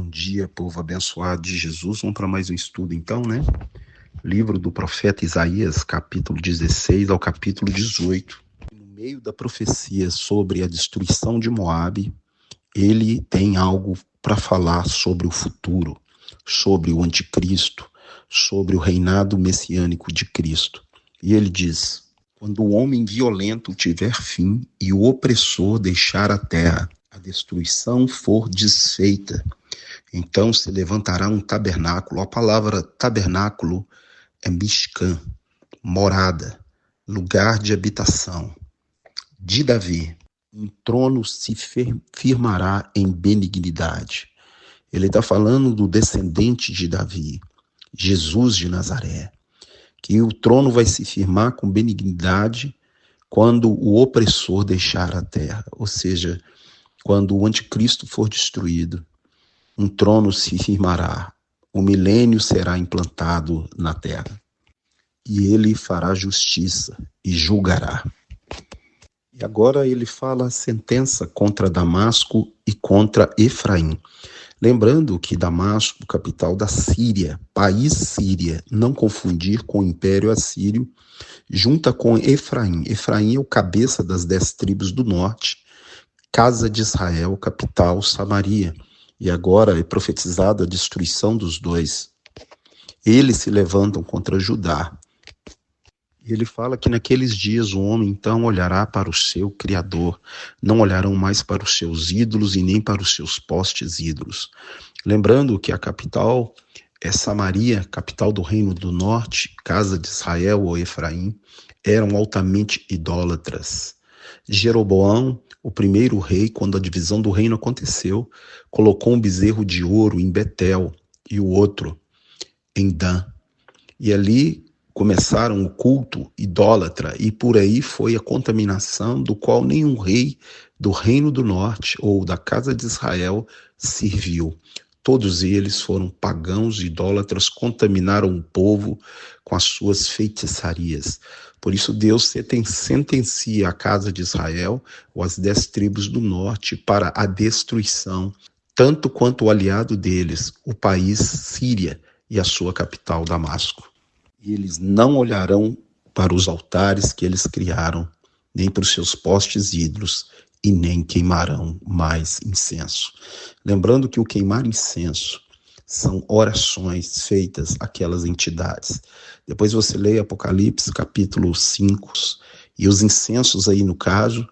dia, povo abençoado de Jesus. Vamos para mais um estudo então, né? Livro do profeta Isaías, capítulo 16 ao capítulo 18. No meio da profecia sobre a destruição de Moabe, ele tem algo para falar sobre o futuro, sobre o anticristo, sobre o reinado messiânico de Cristo. E ele diz: quando o homem violento tiver fim e o opressor deixar a terra, a destruição for desfeita, então se levantará um tabernáculo. A palavra tabernáculo é Mishkan, morada, lugar de habitação de Davi. Um trono se firmará em benignidade. Ele está falando do descendente de Davi, Jesus de Nazaré, que o trono vai se firmar com benignidade quando o opressor deixar a terra, ou seja, quando o anticristo for destruído, um trono se firmará, o milênio será implantado na terra, e ele fará justiça e julgará. E agora ele fala a sentença contra Damasco e contra Efraim. Lembrando que Damasco, capital da Síria, país Síria, não confundir com o Império Assírio, junta com Efraim. Efraim é o cabeça das 10 tribos do norte, casa de Israel, capital Samaria. E agora é profetizada a destruição dos dois. Eles se levantam contra Judá. Ele fala que naqueles dias o homem então olhará para o seu Criador, não olharão mais para os seus ídolos e nem para os seus postes ídolos. Lembrando que a capital é Samaria, capital do reino do norte, casa de Israel ou Efraim, eram altamente idólatras. Jeroboão, o primeiro rei, quando a divisão do reino aconteceu, colocou um bezerro de ouro em Betel e o outro em Dan. E ali começaram o culto idólatra, e por aí foi a contaminação do qual nenhum rei do reino do norte ou da casa de Israel serviu. Todos eles foram pagãos, idólatras, contaminaram o povo com as suas feitiçarias. Por isso Deus sentencia a casa de Israel, ou as 10 tribos do norte, para a destruição, tanto quanto o aliado deles, o país Síria e a sua capital Damasco. E eles não olharão para os altares que eles criaram, nem para os seus postes ídolos, e nem queimarão mais incenso. Lembrando que o queimar incenso são orações feitas àquelas entidades. Depois você lê Apocalipse, capítulo 5, e os incensos aí, no caso,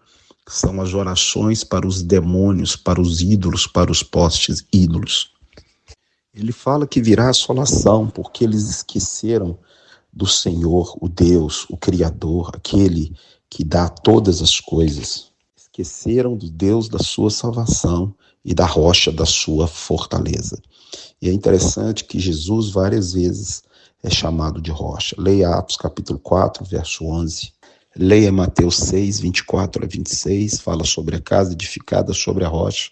são as orações para os demônios, para os ídolos, para os postes ídolos. Ele fala que virá assolação, porque eles esqueceram do Senhor, o Deus, o Criador, aquele que dá todas as coisas. Esqueceram do Deus da sua salvação e da rocha da sua fortaleza. E é interessante que Jesus várias vezes é chamado de rocha. Leia Atos capítulo 4, verso 11. Leia Mateus 6, 24 a 26, fala sobre a casa edificada sobre a rocha.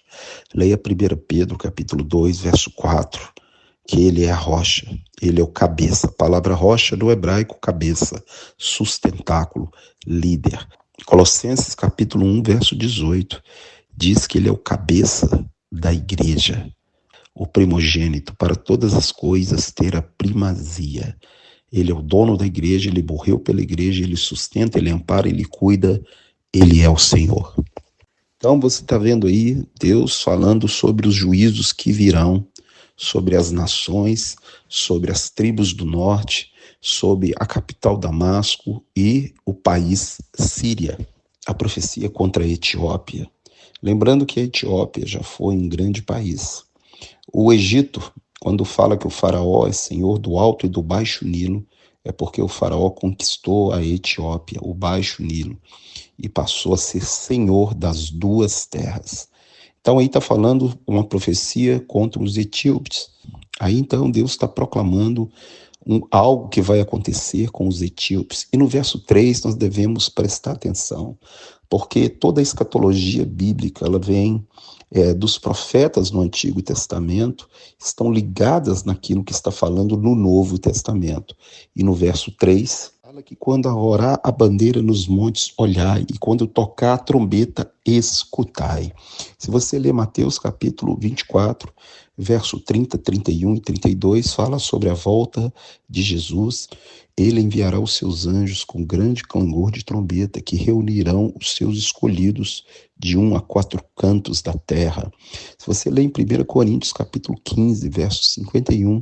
Leia 1 Pedro capítulo 2, verso 4. Que ele é a rocha, ele é o cabeça. A palavra rocha no hebraico, cabeça, sustentáculo, líder. Colossenses capítulo 1, verso 18, diz que ele é o cabeça da igreja, o primogênito, para todas as coisas ter a primazia. Ele é o dono da igreja, ele morreu pela igreja, ele sustenta, ele ampara, ele cuida, ele é o Senhor. Então você está vendo aí Deus falando sobre os juízos que virão, sobre as nações, sobre as tribos do norte, sobre a capital Damasco e o país Síria. A profecia contra a Etiópia. Lembrando que a Etiópia já foi um grande país. O Egito, quando fala que o faraó é senhor do Alto e do Baixo Nilo, é porque o faraó conquistou a Etiópia, o Baixo Nilo, e passou a ser senhor das duas terras. Então aí está falando uma profecia contra os etíopes. Aí então Deus está proclamando algo que vai acontecer com os etíopes. E no verso 3 nós devemos prestar atenção, porque toda a escatologia bíblica ela vem dos profetas no Antigo Testamento, estão ligadas naquilo que está falando no Novo Testamento. E no verso 3, fala que quando rorar a bandeira nos montes, olhai, e quando tocar a trombeta, escutai. Se você ler Mateus capítulo 24, verso 30, 31 e 32, fala sobre a volta de Jesus. Ele enviará os seus anjos com grande clangor de trombeta, que reunirão os seus escolhidos de 1 a 4 cantos da terra. Se você ler em 1 Coríntios capítulo 15, verso 51,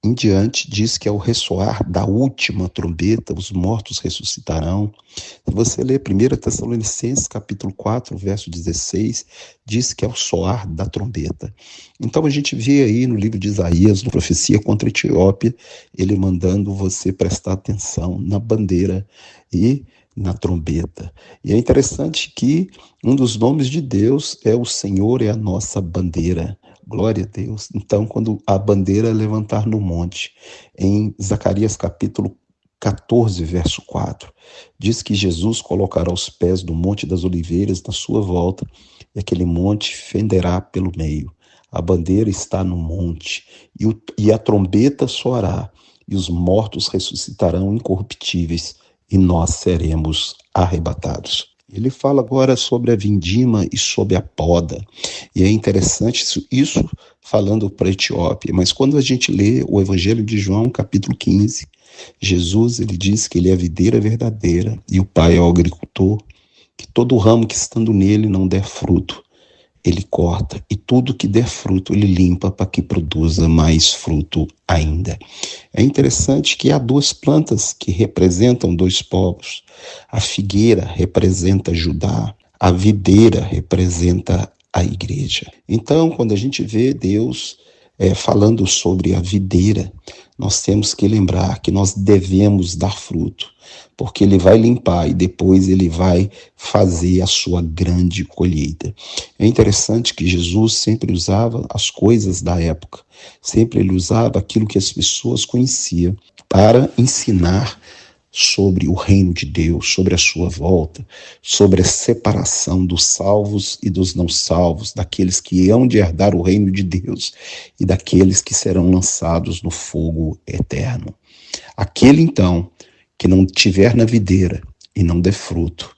em diante, diz que ao ressoar da última trombeta, os mortos ressuscitarão. Se você ler 1 Tessalonicenses, capítulo 4, verso 16, diz que é o soar da trombeta. Então a gente vê aí no livro de Isaías, na profecia contra a Etiópia, ele mandando você prestar atenção na bandeira e na trombeta. E é interessante que um dos nomes de Deus é o Senhor, é a nossa bandeira. Glória a Deus. Então, quando a bandeira levantar no monte, em Zacarias capítulo 14, verso 4, diz que Jesus colocará os pés do Monte das Oliveiras na sua volta, e aquele monte fenderá pelo meio. A bandeira está no monte, e a trombeta soará, e os mortos ressuscitarão incorruptíveis, e nós seremos arrebatados. Ele fala agora sobre a vindima e sobre a poda. E é interessante isso falando para a Etiópia. Mas quando a gente lê o Evangelho de João, capítulo 15, Jesus ele diz que ele é a videira verdadeira e o Pai é o agricultor, que todo ramo que estando nele não der fruto, ele corta, e tudo que der fruto ele limpa para que produza mais fruto ainda. É interessante que há duas plantas que representam dois povos. A figueira representa Judá, a videira representa a igreja. Então, quando a gente vê Deus falando sobre a videira, nós temos que lembrar que nós devemos dar fruto, porque ele vai limpar e depois ele vai fazer a sua grande colheita. É interessante que Jesus sempre usava as coisas da época, sempre ele usava aquilo que as pessoas conheciam para ensinar sobre o reino de Deus, sobre a sua volta, sobre a separação dos salvos e dos não salvos, daqueles que hão de herdar o reino de Deus e daqueles que serão lançados no fogo eterno. Aquele, então, que não tiver na videira e não der fruto,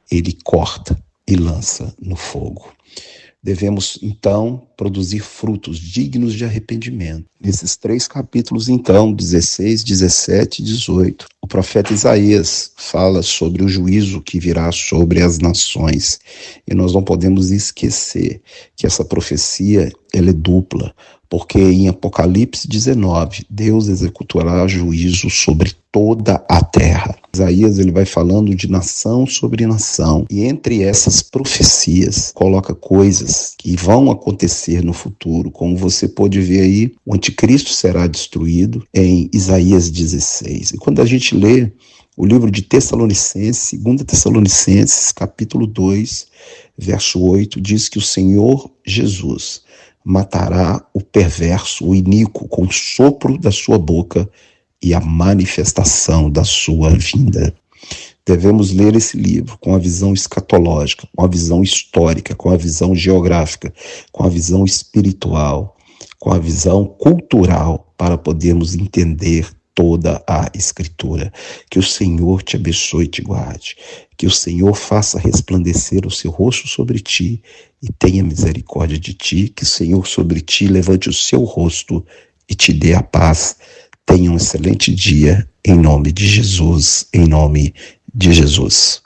ele corta e lança no fogo. Devemos, então, produzir frutos dignos de arrependimento. Nesses 3 capítulos, então, 16, 17 e 18, o profeta Isaías fala sobre o juízo que virá sobre as nações. E nós não podemos esquecer que essa profecia ela é dupla, porque em Apocalipse 19, Deus executará juízo sobre toda a terra. Isaías ele vai falando de nação sobre nação, e entre essas profecias coloca coisas que vão acontecer no futuro, como você pode ver aí, o anticristo será destruído em Isaías 16. E quando a gente lê o livro de Tessalonicenses, 2 Tessalonicenses, capítulo 2, verso 8, diz que o Senhor Jesus matará o perverso, o iníquo, com o sopro da sua boca e a manifestação da sua vinda. Devemos ler esse livro com a visão escatológica, com a visão histórica, com a visão geográfica, com a visão espiritual, com a visão cultural, para podermos entender toda a Escritura. Que o Senhor te abençoe e te guarde. Que o Senhor faça resplandecer o seu rosto sobre ti e tenha misericórdia de ti. Que o Senhor sobre ti levante o seu rosto e te dê a paz. Tenha um excelente dia, em nome de Jesus, em nome de Jesus.